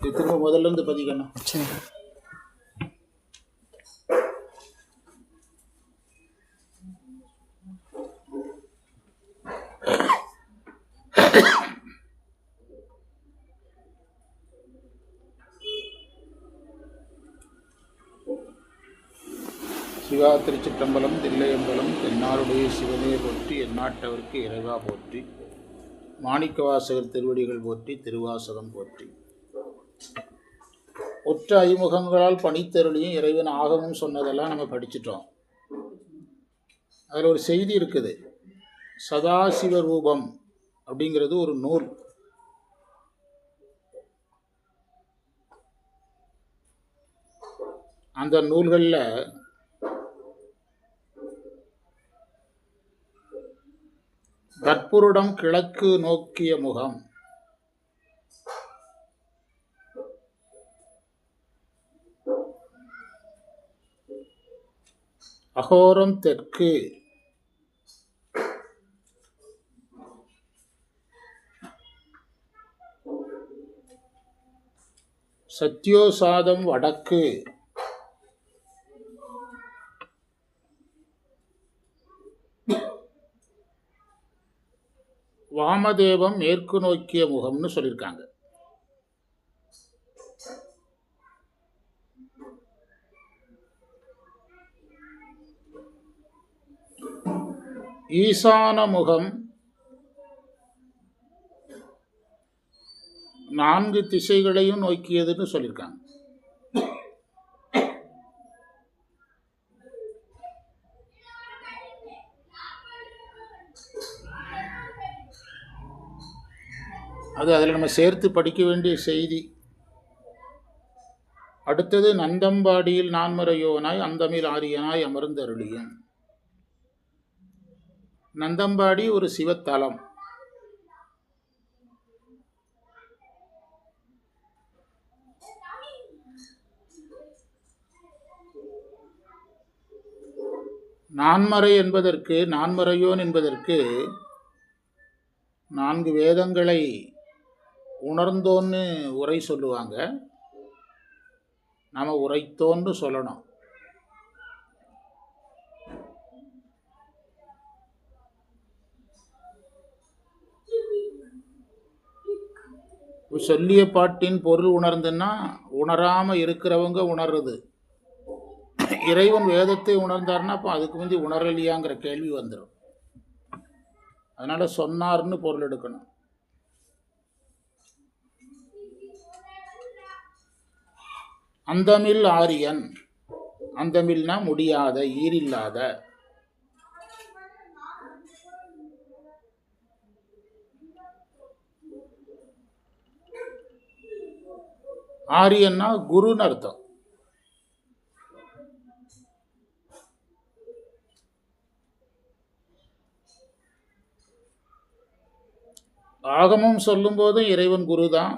திரும்ப முதல்ல இருந்து பதிக்கணும். சரி. சிவா திருச்சிற்றம்பலம் தில்லையம்பலம் தென்னாருடைய சிவனே போற்றி எந்நாட்டவருக்கு இறைவா போற்றி மாணிக்கவாசகர் திருவடிகள் போற்றி திருவாசகம் போற்றி. ஒற்ற ஐமுகங்களால் பணித்தருளியும் இறைவன் ஆகமும் சொன்னதெல்லாம் நம்ம படிச்சிட்டோம். அதில் ஒரு செய்தி இருக்குது. சதாசிவ ரூபம் அப்படிங்கிறது ஒரு நூல். அந்த நூல்களில் கற்புருடம் கிழக்கு நோக்கிய முகம், அகோரம் தெற்கு, சத்யோசாதம் வடக்கு, வாமதேவம் மேற்கு நோக்கிய முகம்னு சொல்லியிருக்காங்க. ஈசான முகம் 4 திசைகளையும் நோக்கியதுன்னு சொல்லியிருக்காங்க. அது அதில் நம்ம சேர்த்து படிக்க வேண்டிய செய்தி. அடுத்தது நந்தம்பாடியில் நான்மறையோனாய் அந்தமில் ஆரியனாய் அமர்ந்தருளியும். நந்தம்பாடி ஒரு சிவத்தலம். நான்மறை என்பதற்கு, நான்மறையோன் என்பதற்கு 4 வேதங்களை உணர்ந்தோன்னு உரை சொல்லுவாங்க. நாம் உரைத்தோன்னு சொல்லணும். சொல்லிய பாட்டின் பொருள் உணர்ந்துன்னா உணராமல் இருக்கிறவங்க உணர்றது. இறைவன் வேதத்தை உணர்ந்தார்னா அப்போ அதுக்கு முந்தி உணரலையாங்கிற கேள்வி வந்துடும். அதனால் சொன்னார்னு பொருள் எடுக்கணும். அந்தமில் ஆரியன், அந்தமில்னா முடியாத, ஈரில்லாத. ஆரியன்னா குருன்னு அர்த்தம். ஆகமம் சொல்லும் போதும் இறைவன் குரு தான்.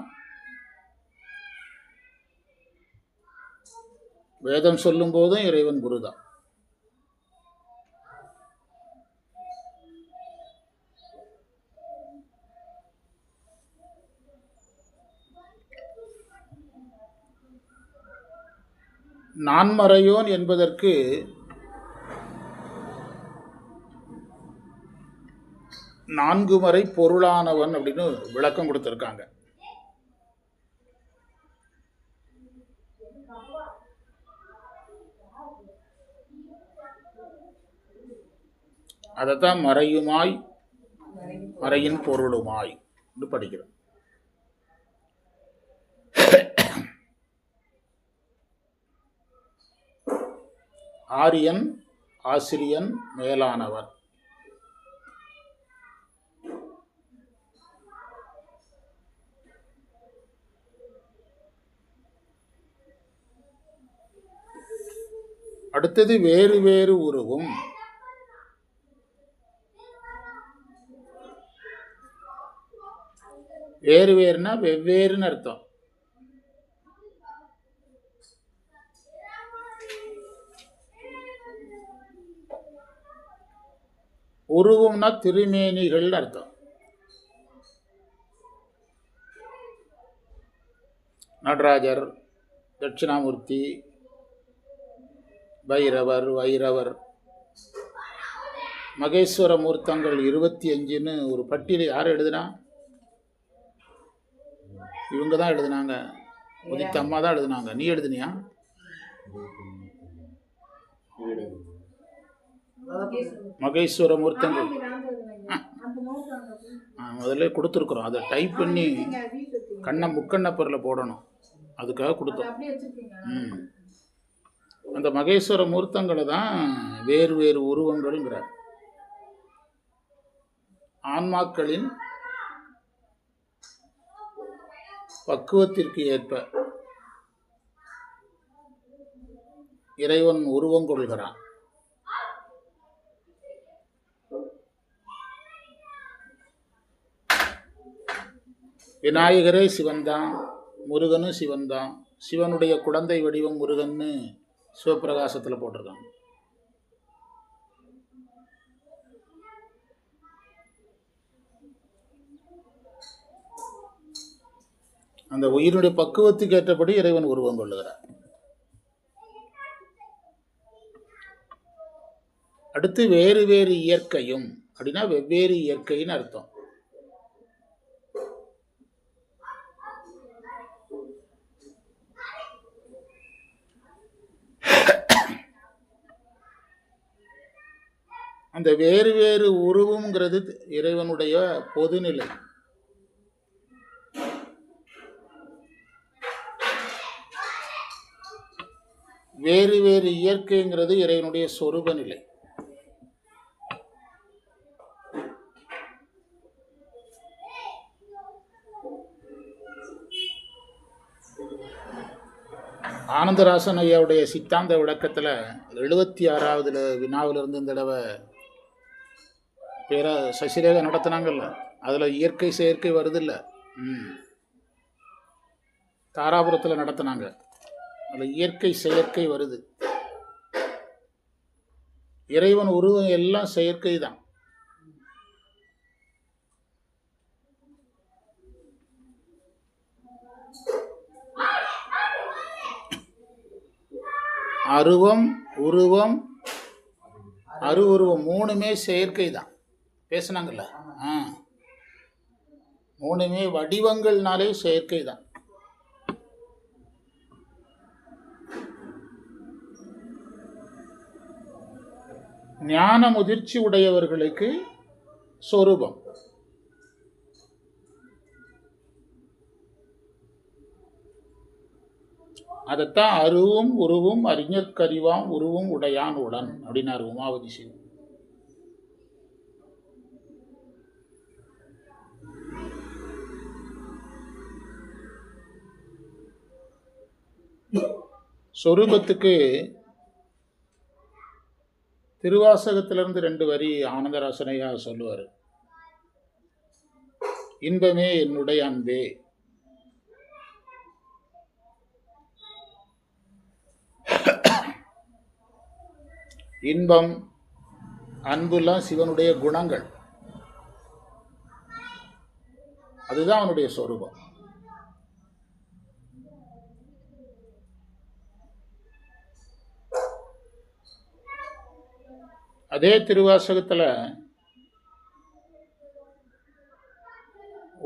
வேதம் சொல்லும் போதும் இறைவன் குரு தான். நான்மறையோன் என்பதற்கு நான்கு மறை பொருளானவன் அப்படின்னு விளக்கம் கொடுத்திருக்காங்க. அதைத்தான் மறையுமாய் மறையின் பொருளுமாய் படிக்கிறோம். ஆரியன் ஆசிரியன் மேலானவன். அடுத்தது வேறு வேறு உருவும். வேறு வேறுனா வெவ்வேறுன்னு அர்த்தம். உருவம்னா திருமேனிகள் அர்த்தம். நடராஜர், தட்சிணாமூர்த்தி, பைரவர், வைரவர், மகேஸ்வர மூர்த்தங்கள் 25ன்னு ஒரு பட்டியலை யார் எழுதுனா? இவங்க தான் எழுதுனாங்க. உதித்த அம்மா தான் எழுதுனாங்க. நீ எழுதுனியா? மகேஸ்வர மூர்த்தங்கள் முதல்ல கொடுத்துருக்குறோம். அதை டைப் பண்ணி முக்கண்ண பொருளை போடணும். அதுக்காக கொடுத்தோம். அந்த மகேஸ்வர மூர்த்தங்களை தான் வேறு வேறு உருவங்கள்ங்கிறார். ஆன்மாக்களின் பக்குவத்திற்கு ஏற்ப இறைவன் உருவம் கொள்கிறான். விநாயகரே சிவன்தான், முருகனும் சிவன்தான். சிவனுடைய குழந்தை வடிவம் முருகன்னு சிவபிரகாசத்தில் போட்டிருக்காங்க. அந்த உயிரினுடைய பக்குவத்துக்கு ஏற்றபடி இறைவன் உருவம் கொள்ளுகிறார். அடுத்து வேறு வேறு இயற்கையும் அப்படின்னா வெவ்வேறு இயற்கைன்னு அர்த்தம். அந்த வேறு வேறு உருவம்ங்கிறது இறைவனுடைய பொதுநிலை. வேறு வேறு இயற்கைங்கிறது இறைவனுடைய சொரூப நிலை. ஆனந்தராசன் ஐயாவுடைய சித்தாந்த விளக்கத்தில் 76வது வினாவிலிருந்து இந்த தடவை சசிரேகா நடத்தினாங்கல்ல, அதில் இயற்கை செயற்கை வருதில்ல. தாராபுரத்தில் நடத்தினாங்க, அதில் இயற்கை செயற்கை வருது. இறைவன் உருவம் எல்லாம் செயற்கை தான். அருவம், உருவம், அருவுருவம் மூணுமே செயற்கை தான். பேசுனாங்கல்ல, மூணுமே வடிவங்கள்னாலே செயற்கை தான். ஞான முதிர்ச்சி உடையவர்களுக்கு சொரூபம். அதைத்தான் அருவும் உருவும் அறிஞர்கறிவாம் உருவும் உடையான் உடன் அப்படின்னாரு உமாவதி சிவன். சொரூபத்துக்கு திருவாசகத்திலிருந்து 2 வரி ஆனந்தராசனையா சொல்லுவார். இன்பமே என்னுடைய அன்பே, இன்பம் அன்புலாம் சிவனுடைய குணங்கள், அதுதான் அவனுடைய சொரூபம். அதே திருவாசகத்தில்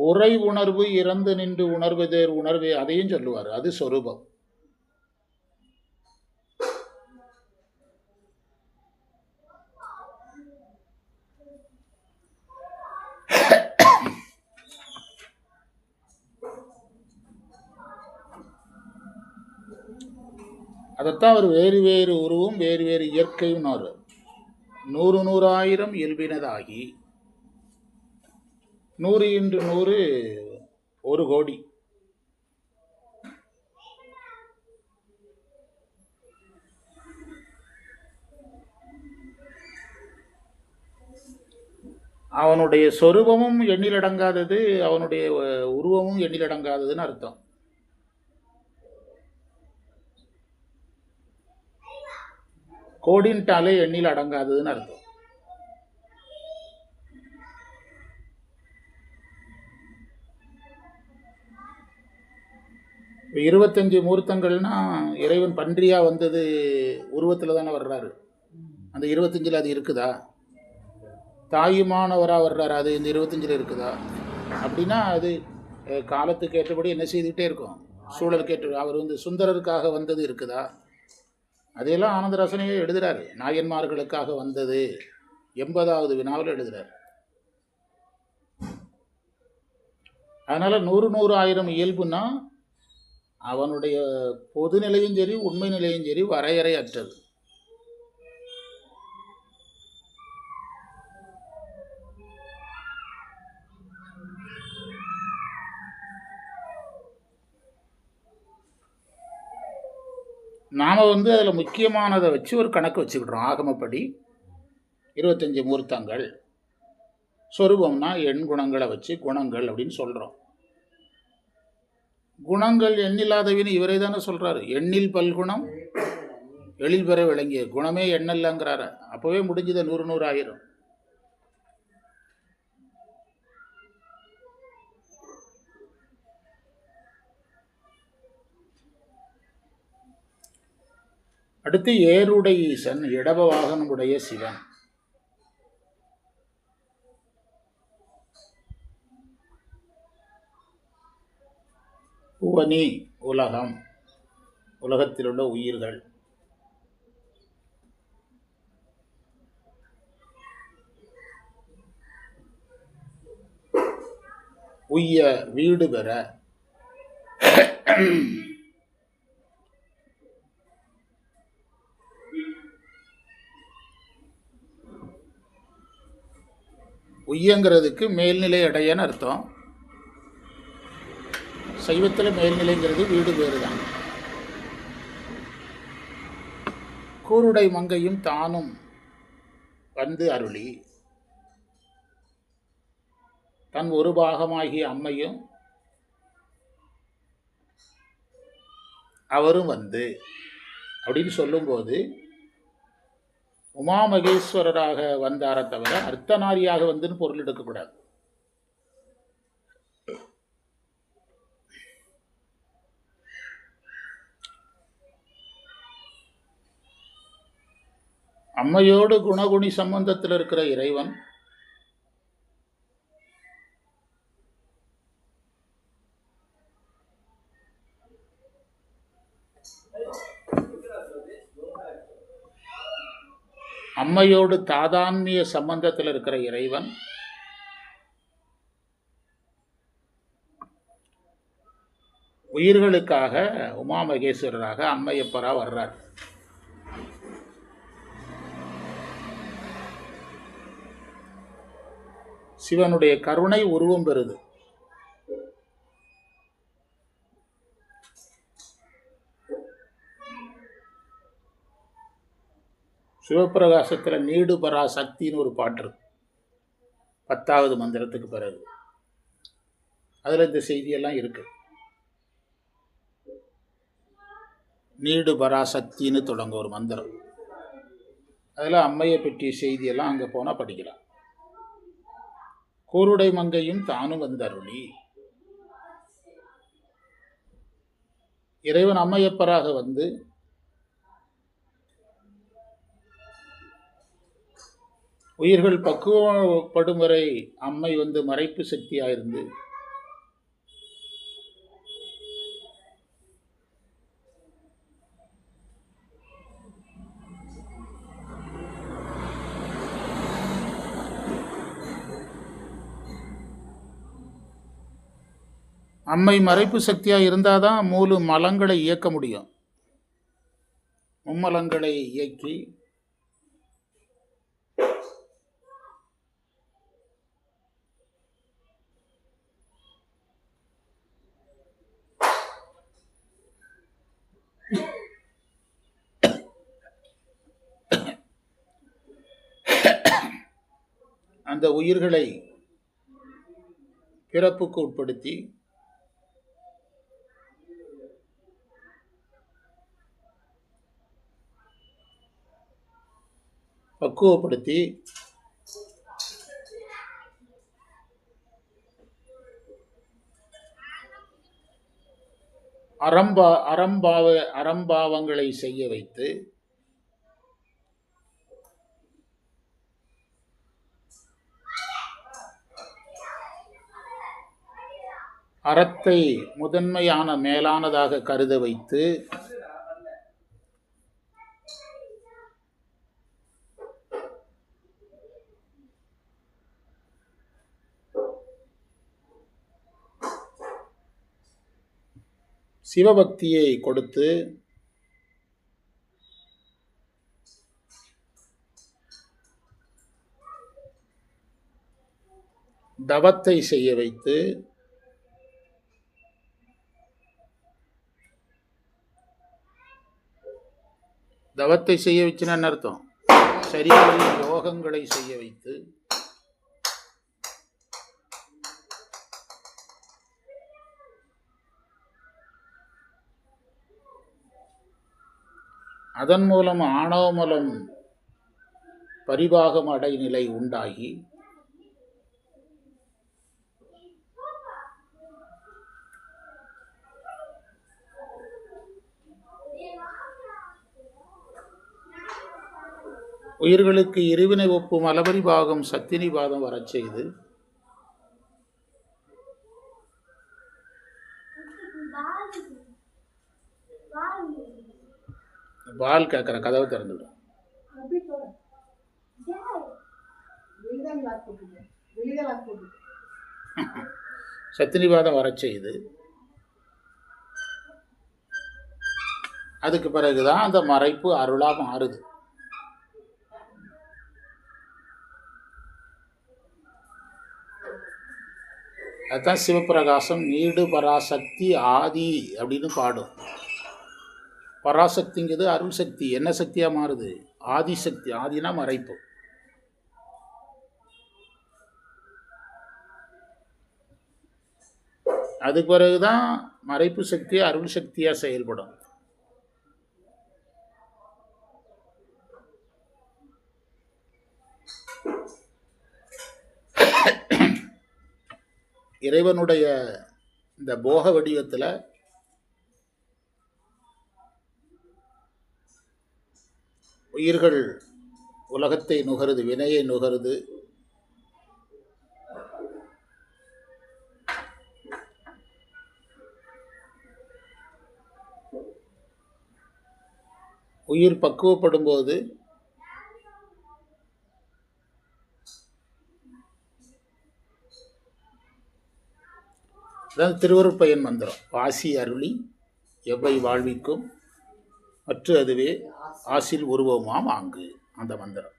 உரை உணர்வு இறந்து நின்று உணர்வதேர் உணர்வே, அதையும் சொல்லுவார். அது சொரூபம். அதைத்தான் அவர் வேறு வேறு உருவும் வேறு வேறு இயற்கையும் 100 100,000 இயல்பினதாகி 100 × 100 1 கோடி. அவனுடைய சொரூபமும் எண்ணிலடங்காதது, அவனுடைய உருவமும் எண்ணிலடங்காததுன்னு அர்த்தம். கோடின்ட்டாலே எண்ணில் அடங்காததுன்னு அர்த்தம். 25 மூர்த்தங்கள்னா இறைவன் பன்றியாக வந்தது உருவத்தில் தானே வர்றாரு. அந்த 25ல் அது இருக்குதா? தாயுமானவராக வர்றாரு, அது இந்த 25ல் இருக்குதா? அப்படின்னா அது காலத்துக்கு ஏற்றபடி என்ன செய்துக்கிட்டே இருக்கும், சூழலுக்கு ஏற்ற. அவர் சுந்தரருக்காக வந்தது இருக்குதா? அதையெல்லாம் ஆனந்தரசனையே எழுதுகிறார். நாயன்மார்களுக்காக வந்தது 80வது வினாவில் எழுதுகிறார். அதனால் 100 100 1000 இயல்புனா அவனுடைய பொது நிலையும் சரி உண்மை நிலையும் சரி வரையறை அற்றது. நாம் அதில் முக்கியமானதை வச்சு ஒரு கணக்கு வச்சுக்கிட்டோம். ஆகமப்படி 25 மூர்த்தங்கள், சொரூபம்னா எண் குணங்களை வச்சு குணங்கள் அப்படின்னு சொல்கிறோம். குணங்கள் எண்ணில்லாதவின்னு இவரே தானே சொல்கிறாரு. எண்ணில் பல்குணம் எழில் பெற விளங்கிய குணமே எண்ணல்லங்கிறாரு. அப்போவே முடிஞ்சது 100 100 1000. அடுத்து ஏருடை ஈசன், இடப வாகனமுடைய சிவன். புவனி உலகம், உலகத்தில் உள்ள உயிர்கள். உய்ய வீடு பெற. உய்யங்கிறதுக்கு மேல்நிலை அடையன்னு அர்த்தம். சைவத்தில் மேல்நிலைங்கிறது வீடு பேரு தான். கூருடை மங்கையும் தானும் வந்து அருளி, தன் ஒரு பாகமாகிய அம்மையும் அவரும் வந்து அப்படின்னு சொல்லும்போது உமாமகேஸ்வரராக வந்தார தவிர அர்த்தநாரியாக வந்துன்னு பொருள் எடுக்கக்கூடாது. அம்மையோடு குணகுணி சம்பந்தத்தில் இருக்கிற இறைவன் அம்மையோடு தாதான்மிய சம்பந்தத்தில் இருக்கிற இறைவன் உயிர்களுக்காக உமாமகேஸ்வரராக அம்மையப்பரா வர்றார். சிவனுடைய கருணை உருவம் பெறுது. சிவப்பிரகாசத்தில் நீடு பரா சக்தின்னு ஒரு பாட்டு இருக்கு, 10வது மந்திரத்துக்கு பிறகு. அதில் இந்த செய்தியெல்லாம் இருக்கு. நீடு பராசக்தின்னு தொடங்க ஒரு மந்திரம். அதில் அம்மையை பற்றிய செய்தியெல்லாம் அங்கே போனால் படிக்கலாம். கூருடை மங்கையும் தானும் வந்தருளி, இறைவன் அம்மையப்பராக வந்து உயிர்கள் பக்குவப்படும் வரை அம்மை மறைப்பு சக்தியாயிருந்து அம்மை மறைப்பு சக்தியாக இருந்தால் தான் மூலு மலங்களை இயக்க முடியும். மும்மலங்களை இயக்கி அந்த உயிர்களை பிறப்புக்கு உட்படுத்தி பக்குவப்படுத்தி அறம்பாவங்களை செய்ய வைத்து அறத்தை முதன்மையான மேலானதாக கருத வைத்து சிவபக்தியை கொடுத்து தவத்தை செய்ய வைத்து தவத்தை செய்ய வச்சுன்னு அர்த்தம், சரியான யோகங்களை செய்ய வைத்து அதன் மூலம் ஆணவமலம் பரிபாகம் அடைநிலை உண்டாகி உயிர்களுக்கு இருவினை ஒப்பும் அலபரிபாகம் சத்தினிபாதம் வரச் செய்து பால் கேட்குற கதவை திறந்துவிடும். சத்தினிபாதம் வரச் செய்து அதுக்கு பிறகுதான் அந்த மறைப்பு அருளா மாறுது. அதுதான் சிவபிரகாசம் நீடு பராசக்தி ஆதி அப்படின்னு பாடும். பராசக்திங்கிறது அருள் சக்தி. என்ன சக்தியாக மாறுது? ஆதிசக்தி. ஆதினா மறைப்பு. அதுக்கு பிறகுதான் மறைப்பு சக்தி அருள் சக்தியாக செயல்படும். இறைவனுடைய இந்த போக வடிவத்தில் உயிர்கள் உலகத்தை நுகருது, வினையை நுகருது. உயிர் பக்குவப்படும் போது அதாவது திருவருட்பயன் மந்திரம், வாசி அருளி எவ்வை வாழ்விக்கும் மற்ற அதுவே ஆசில் உருவமாம் ஆங்கு, அந்த மந்திரம்.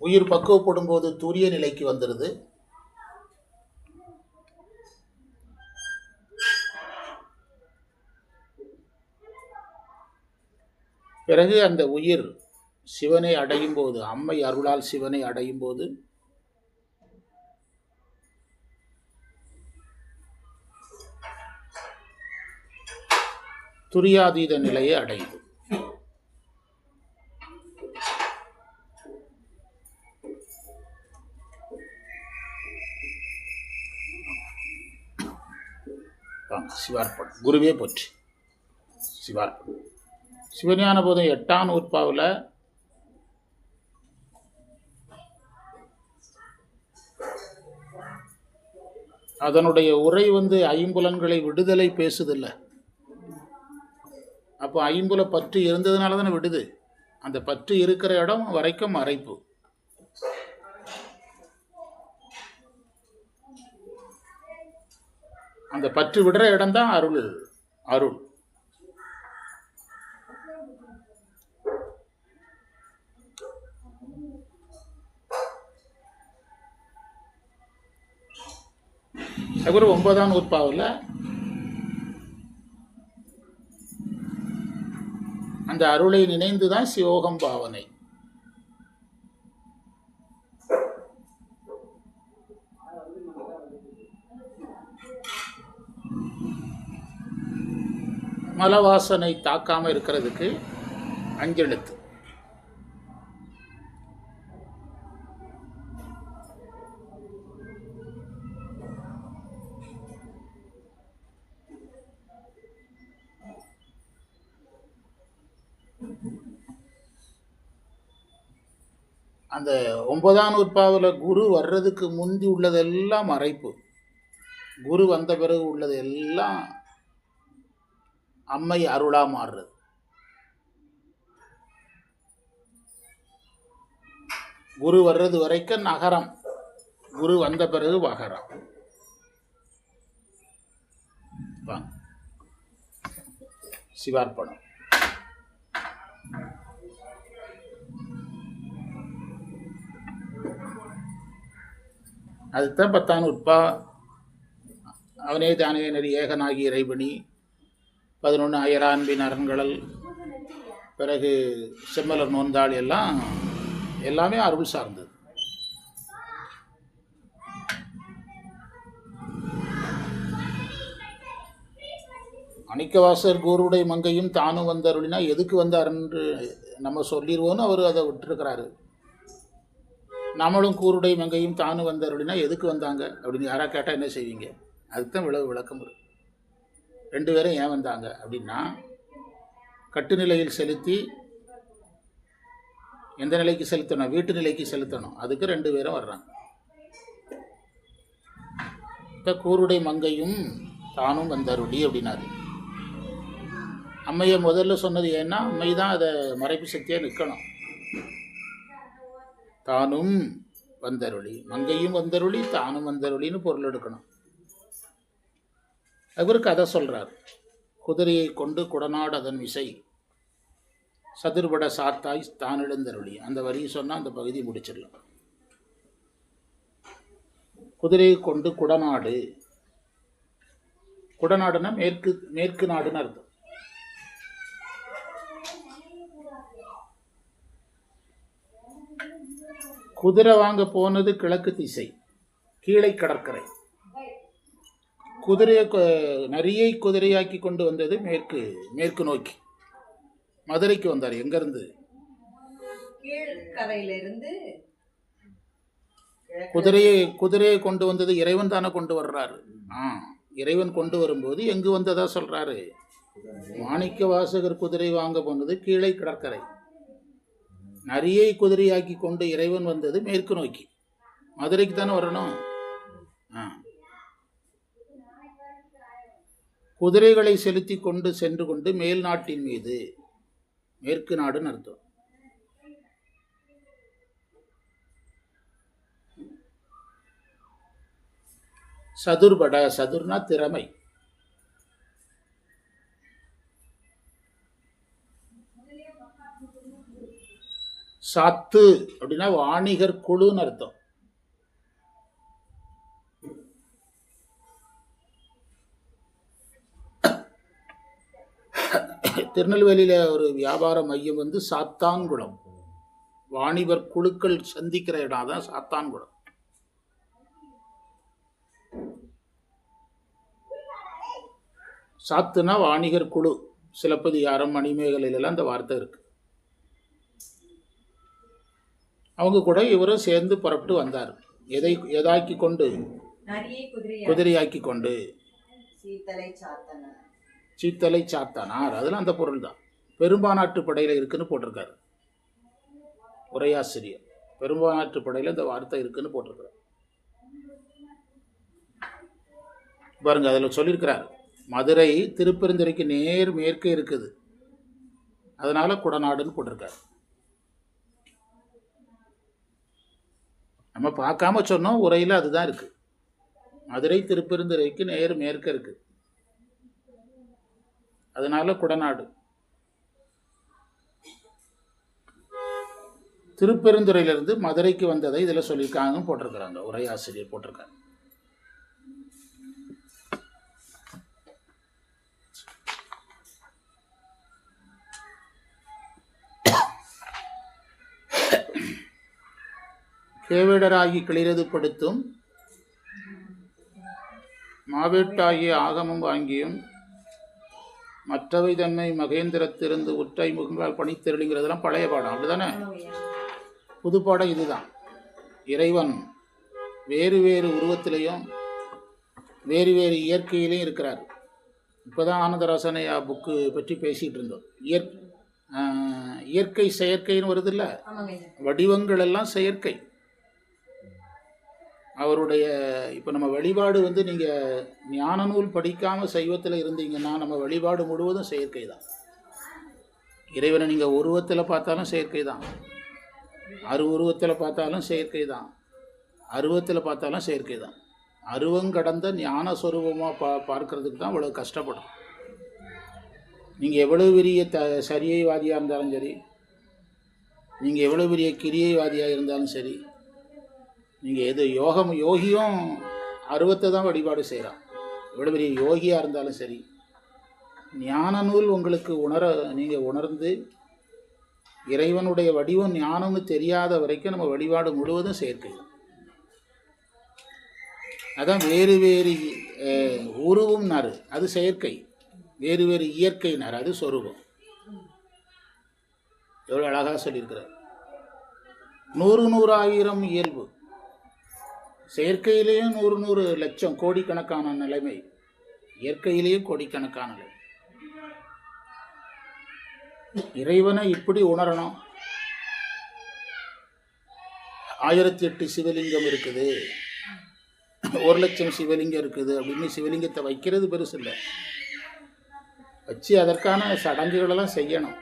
உயிர் பக்குவப்படும் போது துரிய நிலைக்கு வந்துடுது. பிறகு அந்த உயிர் சிவனை அடையும் போது, அம்மை அருளால் சிவனை அடையும் போது துரியாதீத நிலையை அடையுது. சிவார்ப்பணம். குருவே போற்றி. சிவார்ப்பணம். சிவஞான போதம் 8ஆம் நூற்பாவில் அதனுடைய உரை ஐம்புலன்களை விடுதலை பேசுதில்லை. அப்போ ஐம்புல பற்று இருந்ததுனால தானே விடுது. அந்த பற்று இருக்கிற இடம் வரைக்கும் மறைப்பு. அந்த பற்று விடுற இடம் தான் அருள். அருள் அப்புறம் 9ஆம் நூற்பாவில் அந்த அருளை நினைந்துதான் சிவோகம் பாவனை. மலவாசனை தாக்காம இருக்கிறதுக்கு 5 எழுத்து. அந்த 9ஆம் நூற்பாவில் குரு வர்றதுக்கு முந்தி உள்ளதெல்லாம் மறைப்பு, குரு வந்த பிறகு உள்ளது எல்லாம் அம்மை அருளா மாறுறது. குரு வர்றது வரைக்கும் நகரம், குரு வந்த பிறகு வகரம். சிவார்ப்பணம். அதுதான் 10ஆம் நூற்பா. அவனே தானே நெறி ஏகனாகி இறைவனி, 11 அயரான்பின் அரண்களல், பிறகு செம்மலர் நோந்தாள், எல்லாமே அருள் சார்ந்தது. அணிக்கவாசர் கூருடை மங்கையும் தானும் வந்தருளினா எதுக்கு வந்தாருன்னு நம்ம சொல்லிடுவோன்னு அவர் அதை விட்டுருக்கிறாரு. நம்மளும் கூருடை மங்கையும் தானும் வந்தருளினா எதுக்கு வந்தாங்க அப்படின்னு யாராக கேட்டால் என்ன செய்வீங்க? அதுதான் விளக்கம் இருக்கு. 2 பேரும் ஏன் வந்தாங்க அப்படின்னா, கட்டுநிலையில் செலுத்தி எந்த நிலைக்கு செலுத்தணும்? வீட்டு நிலைக்கு செலுத்தணும். அதுக்கு 2 பேரும் வர்றாங்க. இப்போ கூருடை மங்கையும் தானும் வந்தருளி அப்படின்னாரு. அம்மையை முதல்ல சொன்னது ஏன்னா, அம்மை தான் அதை மறைப்பு சக்தியாக நிற்கணும். தானும் வந்தருளி, மங்கையும் வந்தருளி, தானும் வந்தருளின்னு பொருள் எடுக்கணும். அவர் கதை சொல்கிறார். குதிரையை கொண்டு குடநாடு அதன் விசை சதுர்பட சாத்தாய் தான் எழுந்தருளி. அந்த வரியை சொன்னால் அந்த பகுதி முடிச்சிடலாம். குதிரையை கொண்டு குடநாடு, குடநாடுன்னா மேற்கு நாடுன்னு அர்த்தம். குதிரை வாங்க போனது கிழக்கு திசை, கீழே கடற்கரை. நரியை குதிரையாக்கி கொண்டு வந்தது மேற்கு நோக்கி. மதுரைக்கு வந்தார். எங்கிருந்து? குதிரையை கொண்டு வந்தது இறைவன் தானே கொண்டு வர்றாரு. இறைவன் கொண்டு வரும்போது எங்கு வந்ததா சொல்றாரு? மாணிக்க வாசகர் குதிரை வாங்க போனது கீழே கடற்கரை. நரியை குதிரையாக்கி கொண்டு இறைவன் வந்தது மேற்கு நோக்கி. மதுரைக்கு தானே வரணும். குதிரைகளை செலுத்தி கொண்டு சென்று கொண்டு மேல் நாட்டின் மீது, மேற்கு நாடுன்னு அர்த்தம். சதுர்பட, சதுர்னா திறமை. சாத்து அப்படின்னா வாணிகர் குழுன்னு அர்த்தம். திருநெல்வேலியில் ஒரு வியாபார மையம் வந்து சாத்தான்குளம். வாணிபர் குழுக்கள் சந்திக்கிற இடம் தான் சாத்தான்குளம். சாத்துனா வாணிகர் குழு. சிலப்பதிகாரம், மணிமேகலையிலலாம் அந்த வார்த்தை இருக்கு. அவங்க கூட இவரும் சேர்ந்து புறப்பட்டு வந்தார். எதாக்கி கொண்டு? குதிரையாக்கி கொண்டு. சீத்தலை சாத்தானார். அதில் அந்த பொருள் தான். பெரும்பானாட்டு படையில் இருக்குன்னு போட்டிருக்காரு உரையாசிரியர். பெரும்பானாட்டு படையில் இந்த வார்த்தை இருக்குன்னு போட்டிருக்காரு பாருங்க. அதில் சொல்லியிருக்கிறார், மதுரை திருப்பெருந்துறைக்கு நேர் மேற்கே இருக்குது, அதனால குடநாடுன்னு போட்டிருக்காரு. நம்ம பார்க்காம சொன்னோம், உரையில் அதுதான் இருக்குது. மதுரை திருப்பெருந்துறைக்கு நேர் மேற்க இருக்கு, அதனால குடநாடு. திருப்பெருந்துறையிலிருந்து மதுரைக்கு வந்ததை இதில் சொல்லியிருக்காங்க போட்டிருக்கிறாங்க, உரையாசிரியர் போட்டிருக்காங்க. கேவிடராகி கிளிரது படுத்தும் மாவேட்டாகிய ஆகமம் வாங்கியும் மற்றவை தன்மை மகேந்திரத்திலிருந்து உற்றை முகங்கால் பணித்தெருளிங்கிறதெல்லாம் பழைய பாடம், அப்படிதானே? புதுப்பாடம் இதுதான். இறைவன் வேறு வேறு உருவத்திலையும் வேறு வேறு இயற்கையிலையும் இருக்கிறார். இப்போ தான் ஆனந்தராசனையா புக்கு பற்றி பேசிகிட்டு இருந்தோம். இயற்கை செயற்கைன்னு வருது இல்லை, வடிவங்கள் எல்லாம் செயற்கை. அவருடைய இப்போ நம்ம வழிபாடு வந்து நீங்கள் ஞான நூல் படிக்காமல் சைவத்தில் இருந்தீங்கன்னா நம்ம வழிபாடு முழுவதும் செயற்கை தான். இறைவனை நீங்கள் உருவத்தில் பார்த்தாலும் செயற்கை தான், உருவத்தில் பார்த்தாலும் செயற்கை தான், அருவத்தில் பார்த்தாலும் செயற்கை தான். அருவங்கடந்த ஞான சொரூபமாக பார்க்கறதுக்கு தான் இவ்வளோ கஷ்டப்படும். நீங்கள் எவ்வளோ பெரிய சரியைவாதியாக இருந்தாலும் சரி, நீங்கள் எவ்வளோ பெரிய கிரியைவாதியாக இருந்தாலும் சரி, நீங்கள் எது யோகியும் அருவத்தை தான் வழிபாடு செய்கிறான். எவ்வளோ பெரிய யோகியாக இருந்தாலும் சரி, ஞான நூல் உங்களுக்கு நீங்கள் உணர்ந்து இறைவனுடைய வடிவம் ஞானம்னு தெரியாத வரைக்கும் நம்ம வழிபாடு முழுவதும் செயற்கை. அதான் வேறு வேறு உருவம்னாரு, அது செயற்கை. வேறு வேறு இயற்கைனார், அது சொரூபம். எவ்வளோ அழகாக சொல்லியிருக்கிறார். 100,000 இயல்பு. செயற்கையிலேயும் 100 லட்சம் கோடிக்கணக்கான நிலைமை, இயற்கையிலேயும் கோடிக்கணக்கான நிலைமை. இறைவனை இப்படி உணரணும். 1008 சிவலிங்கம் இருக்குது, 1,00,000 சிவலிங்கம் இருக்குது அப்படின்னு சிவலிங்கத்தை வைக்கிறது பெருசு இல்லை. வச்சு அதற்கான சடங்குகளெல்லாம் செய்யணும்.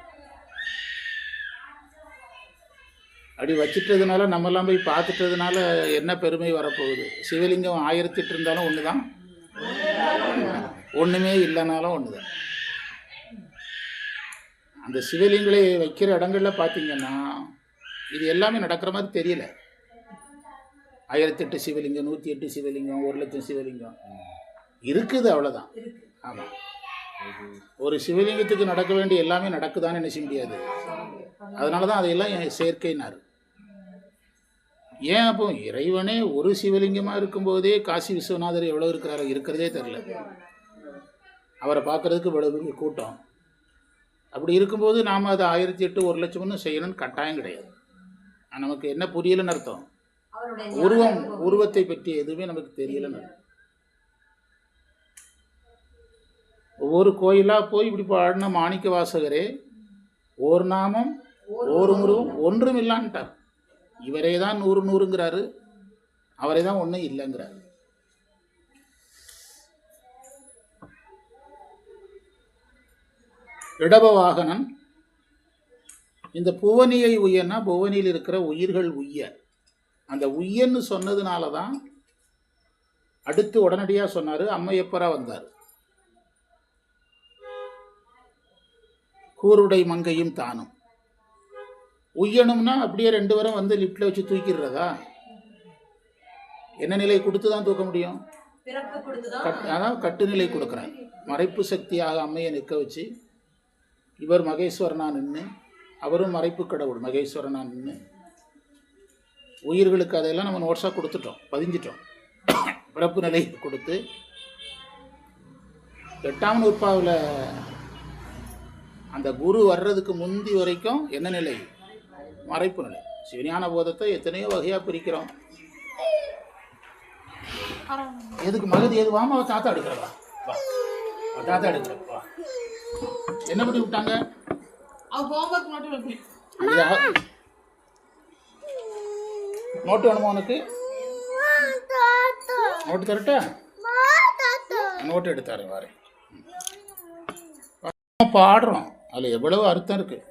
அப்படி வச்சிட்டதுனால நம்மெல்லாம் போய் பார்த்துட்டதுனால என்ன பெருமை வரப்போகுது? சிவலிங்கம் 1008 இருந்தாலும் ஒன்று தான், ஒன்றுமே இல்லைனாலும் ஒன்று தான். அந்த சிவலிங்களை வைக்கிற இடங்களில் பார்த்தீங்கன்னா இது எல்லாமே நடக்கிற மாதிரி தெரியல. 1008 சிவலிங்கம், 108 சிவலிங்கம், 1,00,000 சிவலிங்கம் இருக்குது, அவ்வளோதான். ஆமாம், ஒரு சிவலிங்கத்துக்கு நடக்க வேண்டிய எல்லாமே நடக்குதான்னு நினைச்ச முடியாது. அதனால தான் அதையெல்லாம் செயற்கைனார். ஏன் அப்போ இறைவனே ஒரு சிவலிங்கமாக இருக்கும்போதே காசி விஸ்வநாதர் எவ்வளோ இருக்கிறாரோ இருக்கிறதே தெரில. அவரை பார்க்குறதுக்கு இவ்வளோ பெரிய கூட்டம். அப்படி இருக்கும்போது நாம் அதை 1008 1,00,000 செய்யணும்னு கட்டாயம் கிடையாது. நமக்கு என்ன புரியலைன்னு அர்த்தம்? உருவத்தை பற்றி எதுவுமே நமக்கு தெரியலைன்னு அர்த்தம். ஒவ்வொரு கோயிலாக போய் இப்படி பாடின மாணிக்க வாசகரே ஒரு நாமம் ஒரு உருவம் ஒன்றும் இல்லான்ட்டார். இவரே தான் 100 அவரே தான் ஒன்றும் இல்லைங்கிறார். இடபவாகனன் இந்த புவனியை உய்யன்னா புவனியில் இருக்கிற உயிர்கள் உய்ய, அந்த உய்யன்னு சொன்னதுனால தான் அடுத்து உடனடியாக சொன்னார் அம்மையப்பரா வந்தார். கூருடை மங்கையும் தானும் உய்யணும்னா அப்படியே 2 பேரும் வந்து லிஃப்டில் வச்சு தூக்கிடுறதா? என்ன நிலை கொடுத்து தான் தூக்க முடியும்? அதான் கட்டுநிலை கொடுக்குறேன். மறைப்பு சக்தியாக அம்மையை நிற்க வச்சு இவர் மகேஸ்வரனா நின்று, அவரும் மறைப்பு கடவுள் மகேஸ்வரனா நின்று உயிர்களுக்கு அதையெல்லாம் நம்ம நோட்ஸாக கொடுத்துட்டோம், பதிஞ்சிட்டோம். பிறப்பு நிலை கொடுத்து 8ஆம் நூற்பாவில் அந்த குரு வர்றதுக்கு முந்தி வரைக்கும் என்ன நிலை? மறைப்பு நிலை. சிவஞான போதத்தை எத்தனையோ வகையாக பிரிக்கிறோம். எதுக்கு மகதி எது? வாமா தாத்தா எடுக்கிறவா, தாத்தா எடுக்கிறப்பா என்ன பண்ணி விட்டாங்க? நோட்டு வேணுமா உனக்கு? நோட்டு தரட்டா? நோட்டு எடுத்தாரு வாரு. பாடுறோம், அதில் எவ்வளவு அர்த்தம் இருக்குது.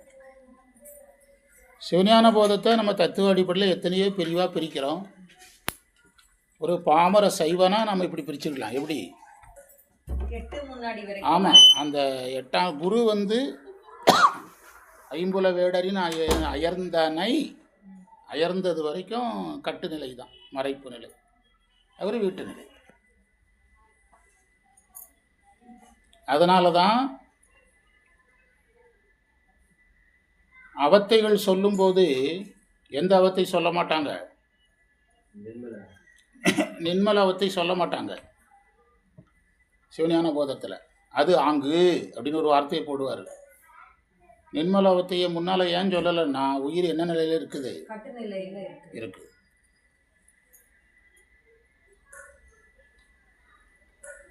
சிவஞான போதத்தை நம்ம தத்துவ அடிப்படையில் எத்தனையோ பிரிவாக பிரிக்கிறோம். ஒரு பாமர சைவனா நம்ம இப்படி பிரிச்சுக்கலாம். எப்படி? ஆமாம், அந்த 8ஆம் குரு வந்து ஐம்புல வேடரின் அயர்ந்தது வரைக்கும் கட்டுநிலை தான், மறைப்பு நிலை. அவர் வீட்டு நிலை. அதனால தான் அவத்தைகள் சொல்லும்போது எந்த அவத்தை சொல்ல மாட்டாங்க? நின்மல அவத்தை சொல்ல மாட்டாங்க சிவஞான போதத்தில். அது ஆங்கு அப்படின்னு ஒரு வார்த்தையை போடுவார். நின்மல அவத்தையை முன்னால் ஏன் சொல்லலைன்னா உயிர் என்ன நிலையில் இருக்குது? இருக்கு.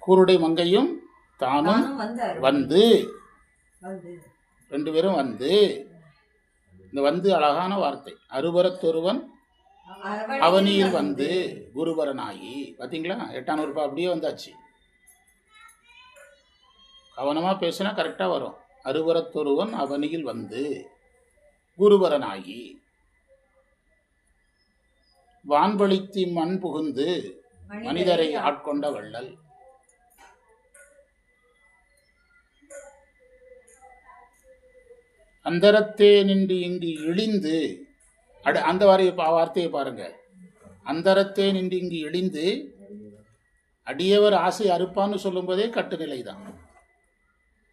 கூருடை மங்கையும் தானும் வந்து 2 பேரும் வந்து இந்த வந்து அழகான வார்த்தை. அருவரத்தொருவன் அவனியில் வந்து குருவரனாகி. பார்த்தீங்களா, 8ஆம் வகுப்பு அப்படியே வந்தாச்சு. கவனமாக பேசினா கரெக்டாக வரும். அருவரத்தொருவன் அவனியில் வந்து குருவரனாகி வான்பளித்தி மண் புகுந்து மனிதரை ஆட்கொண்ட வள்ளல். அந்தரத்தே நின்று இங்கு இழிந்து, அந்த வார்த்தையை பாருங்க. அந்தரத்தே நின்று இங்கு இழிந்து அடியவர் ஆசை அறுப்பான்னு சொல்லும் போதே கட்டுநிலை தான்.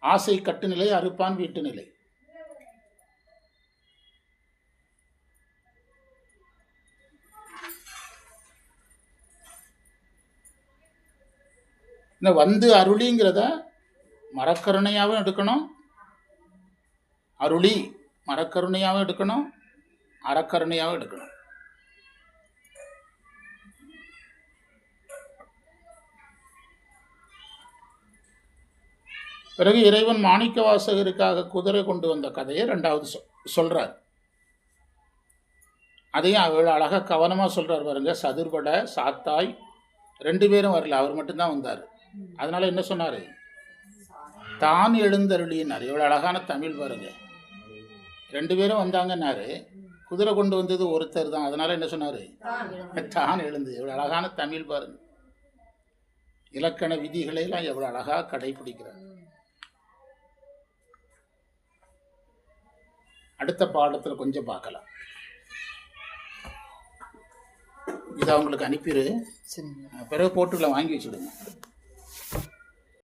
ஆசை கட்டுநிலை, அறுப்பான் வீட்டுநிலை. இந்த வந்து அருளிங்கிறத மரக்கருணையாகவும் எடுக்கணும், அருளி மரக்கருணையாகவும் எடுக்கணும், அறக்கருணையாகவும் எடுக்கணும். பிறகு இறைவன் மாணிக்க வாசகருக்காக குதிரை கொண்டு வந்த கதையை 2வது சொல்றார். அதையும் அவ்வளோ அழகாக கவனமாக சொல்றார் பாருங்க. சதுர்பட சாத்தாய் 2 பேரும் வரல, அவர் மட்டும்தான் வந்தார். அதனால என்ன சொன்னார்? தான் எழுந்தருளினார். எவ்வளோ அழகான தமிழ் பாருங்க. 2 பேரும் வந்தாங்கன்னாரு, குதிரை கொண்டு வந்தது ஒருத்தர் தான். அதனால என்ன சொன்னார்? தான் எழுந்து. எவ்வளோ அழகான தமிழ் பாருங்க. இலக்கண விதிகளையெல்லாம் எவ்வளோ அழகாக கடைபிடிக்கிறார். அடுத்த பாடத்தில் கொஞ்சம் பார்க்கலாம். இதை அவங்களுக்கு அனுப்பிடு, பிறகு போட்டுக்கலாம், வாங்கி வச்சுடுங்க.